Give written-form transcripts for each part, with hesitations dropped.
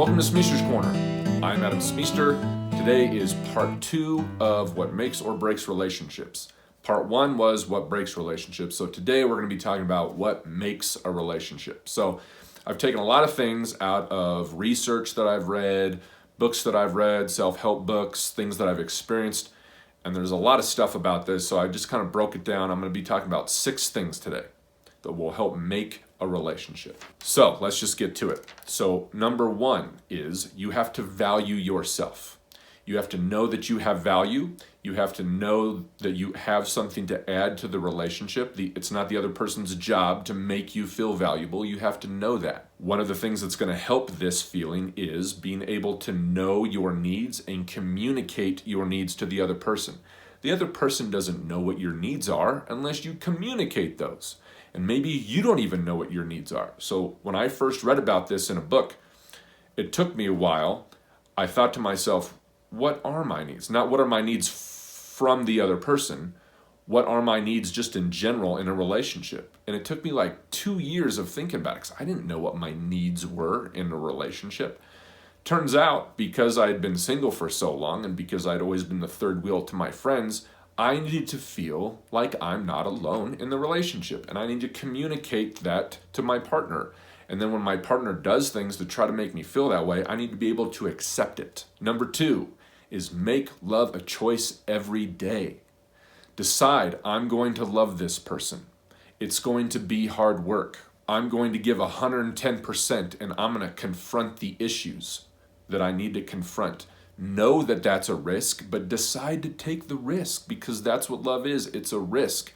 Welcome to Smeester's Corner. I'm Adam Smeester. Today is part 2 of what makes or breaks relationships. Part 1 was what breaks relationships. So today we're going to be talking about what makes a relationship. So I've taken a lot of things out of research that I've read, books that I've read, self-help books, things that I've experienced, and there's a lot of stuff about this. So I just kind of broke it down. I'm going to be talking about 6 things today that will help make a relationship. So let's just get to it. So number 1 is you have to value yourself. You have to know that you have value. You have to know that you have something to add to the relationship. It's not the other person's job to make you feel valuable. You have to know that. One of the things that's going to help this feeling is being able to know your needs and communicate your needs to the other person. The other person doesn't know what your needs are unless you communicate those. And maybe you don't even know what your needs are. So when I first read about this in a book, it took me a while. I thought to myself, what are my needs? Not what are my needs from the other person. What are my needs just in general in a relationship? And it took me like 2 years of thinking about it because I didn't know what my needs were in a relationship. Turns out, because I had been single for so long and because I'd always been the third wheel to my friends, I needed to feel like I'm not alone in the relationship, and I need to communicate that to my partner. And then when my partner does things to try to make me feel that way, I need to be able to accept it. Number 2 is make love a choice every day. Decide, I'm going to love this person. It's going to be hard work. I'm going to give 110%, and I'm going to confront the issues that I need to confront. Know that that's a risk, but decide to take the risk because that's what love is. It's a risk.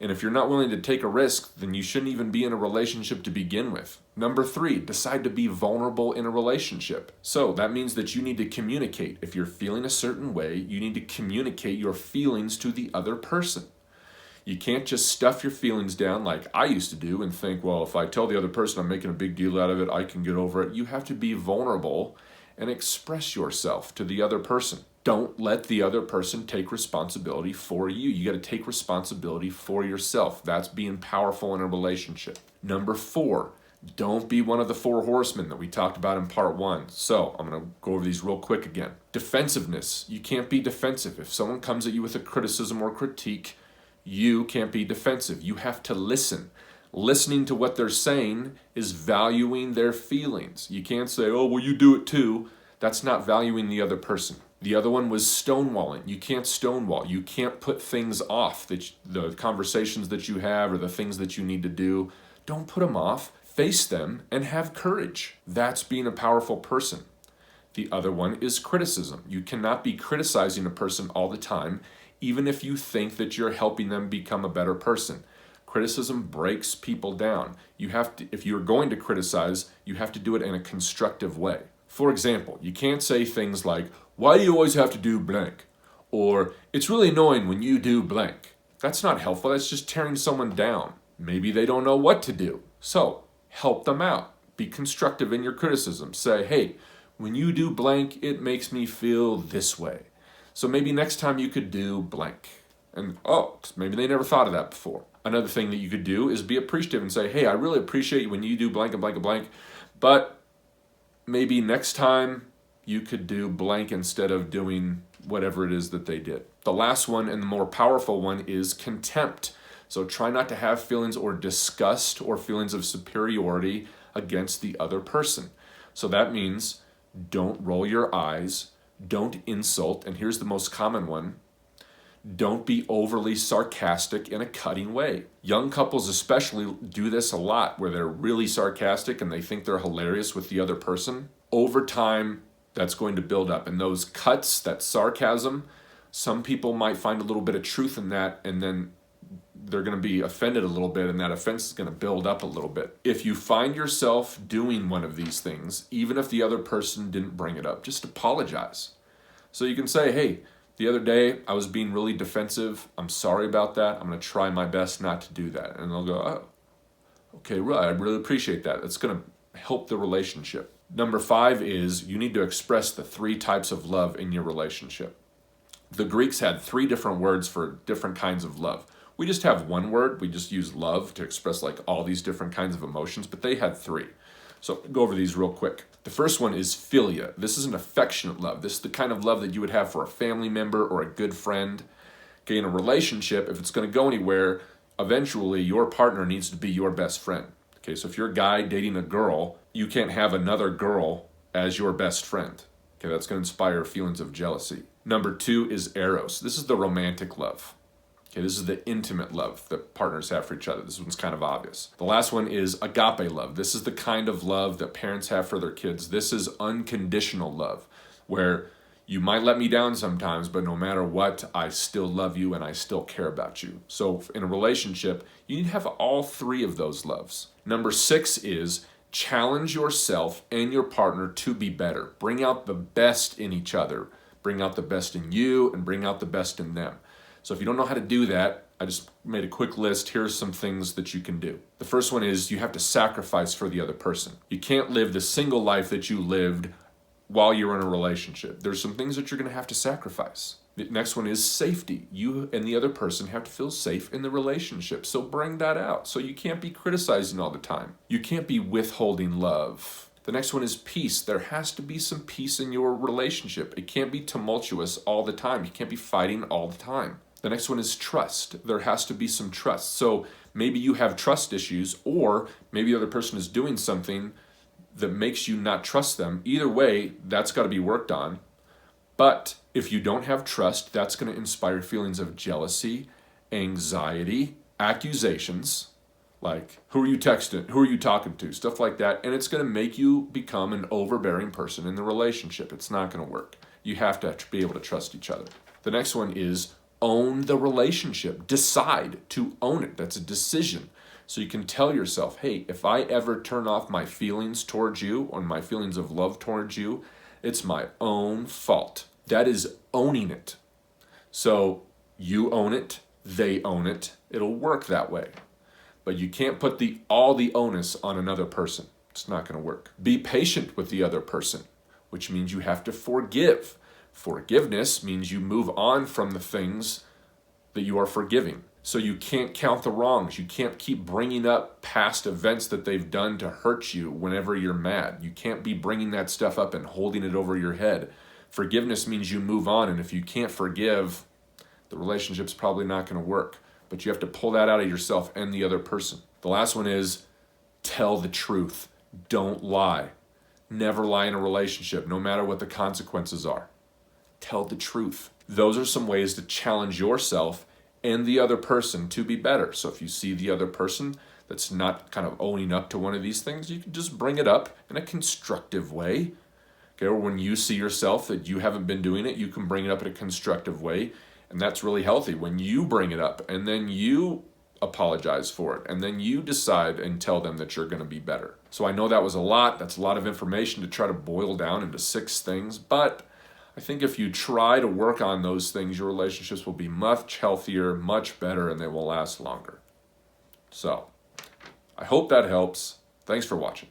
And if you're not willing to take a risk, then you shouldn't even be in a relationship to begin with. Number 3, decide to be vulnerable in a relationship. So that means that you need to communicate. If you're feeling a certain way, you need to communicate your feelings to the other person. You can't just stuff your feelings down like I used to do and think, well, if I tell the other person I'm making a big deal out of it, I can get over it. You have to be vulnerable and express yourself to the other person. Don't let the other person take responsibility for you. You got to take responsibility for yourself. That's being powerful in a relationship. Number 4, don't be one of the 4 horsemen that we talked about in part 1. So I'm going to go over these real quick again. Defensiveness. You can't be defensive. If someone comes at you with a criticism or critique, you can't be defensive. You have to listen. Listening to what they're saying is valuing their feelings. You can't say, oh, well, you do it too. That's not valuing the other person. The other one was stonewalling. You can't stonewall. You can't put things off, the conversations that you have or the things that you need to do. Don't put them off. Face them and have courage. That's being a powerful person. The other one is criticism. You cannot be criticizing a person all the time, even if you think that you're helping them become a better person. Criticism breaks people down. You have to, if you're going to criticize, you have to do it in a constructive way. For example, you can't say things like, why do you always have to do blank? Or, it's really annoying when you do blank. That's not helpful. That's just tearing someone down. Maybe they don't know what to do. So, help them out. Be constructive in your criticism. Say, hey, when you do blank, it makes me feel this way. So maybe next time you could do blank. And, maybe they never thought of that before. Another thing that you could do is be appreciative and say, hey, I really appreciate you when you do blank and blank and blank, but maybe next time you could do blank instead of doing whatever it is that they did. The last one and the more powerful one is contempt. So try not to have feelings or disgust or feelings of superiority against the other person. So that means don't roll your eyes, don't insult, and here's the most common one, don't be overly sarcastic in a cutting way. Young couples especially do this a lot where they're really sarcastic and they think they're hilarious with the other person. Over time, that's going to build up. And those cuts, that sarcasm, some people might find a little bit of truth in that and then they're going to be offended a little bit and that offense is going to build up a little bit. If you find yourself doing one of these things, even if the other person didn't bring it up, just apologize. So you can say, hey, the other day, I was being really defensive. I'm sorry about that. I'm going to try my best not to do that. And they'll go, oh, okay, right. I really appreciate that. It's going to help the relationship. Number 5 is you need to express the 3 types of love in your relationship. The Greeks had 3 different words for different kinds of love. We just have one word. We just use love to express like all these different kinds of emotions, but they had 3. So go over these real quick. The first one is Philia. This is an affectionate love. This is the kind of love that you would have for a family member or a good friend. Okay, in a relationship, if it's going to go anywhere, eventually your partner needs to be your best friend. Okay, so if you're a guy dating a girl, you can't have another girl as your best friend. Okay, that's going to inspire feelings of jealousy. Number 2 is Eros. This is the romantic love. Okay, this is the intimate love that partners have for each other. This one's kind of obvious. The last one is Agape Love. This is the kind of love that parents have for their kids. This is unconditional love, where you might let me down sometimes, but no matter what, I still love you and I still care about you. So in a relationship, you need to have all 3 of those loves. Number 6 is challenge yourself and your partner to be better. Bring out the best in each other. Bring out the best in you and bring out the best in them. So if you don't know how to do that, I just made a quick list. Here's some things that you can do. The first one is you have to sacrifice for the other person. You can't live the single life that you lived while you're in a relationship. There's some things that you're going to have to sacrifice. The next one is safety. You and the other person have to feel safe in the relationship. So bring that out. So you can't be criticizing all the time. You can't be withholding love. The next one is peace. There has to be some peace in your relationship. It can't be tumultuous all the time. You can't be fighting all the time. The next one is trust. There has to be some trust. So maybe you have trust issues, or maybe the other person is doing something that makes you not trust them. Either way, that's got to be worked on. But if you don't have trust, that's going to inspire feelings of jealousy, anxiety, accusations, like who are you texting, who are you talking to, stuff like that. And it's going to make you become an overbearing person in the relationship. It's not going to work. You have to be able to trust each other. The next one is own the relationship. Decide to own it. That's a decision. So you can tell yourself, hey, if I ever turn off my feelings towards you or my feelings of love towards you, it's my own fault. That is owning it. So you own it, they own it. It'll work that way. But you can't put all the onus on another person. It's not going to work. Be patient with the other person, which means you have to forgive. Forgiveness means you move on from the things that you are forgiving. So you can't count the wrongs. You can't keep bringing up past events that they've done to hurt you whenever you're mad. You can't be bringing that stuff up and holding it over your head. Forgiveness means you move on, and if you can't forgive, the relationship's probably not going to work. But you have to pull that out of yourself and the other person. The last one is tell the truth. Don't lie. Never lie in a relationship, no matter what the consequences are. Tell the truth. Those are some ways to challenge yourself and the other person to be better. So if you see the other person that's not kind of owning up to one of these things, you can just bring it up in a constructive way. Okay, or when you see yourself that you haven't been doing it, you can bring it up in a constructive way. And that's really healthy when you bring it up and then you apologize for it and then you decide and tell them that you're going to be better. So I know that was a lot. That's a lot of information to try to boil down into 6 things, but I think if you try to work on those things, your relationships will be much healthier, much better, and they will last longer. So, I hope that helps. Thanks for watching.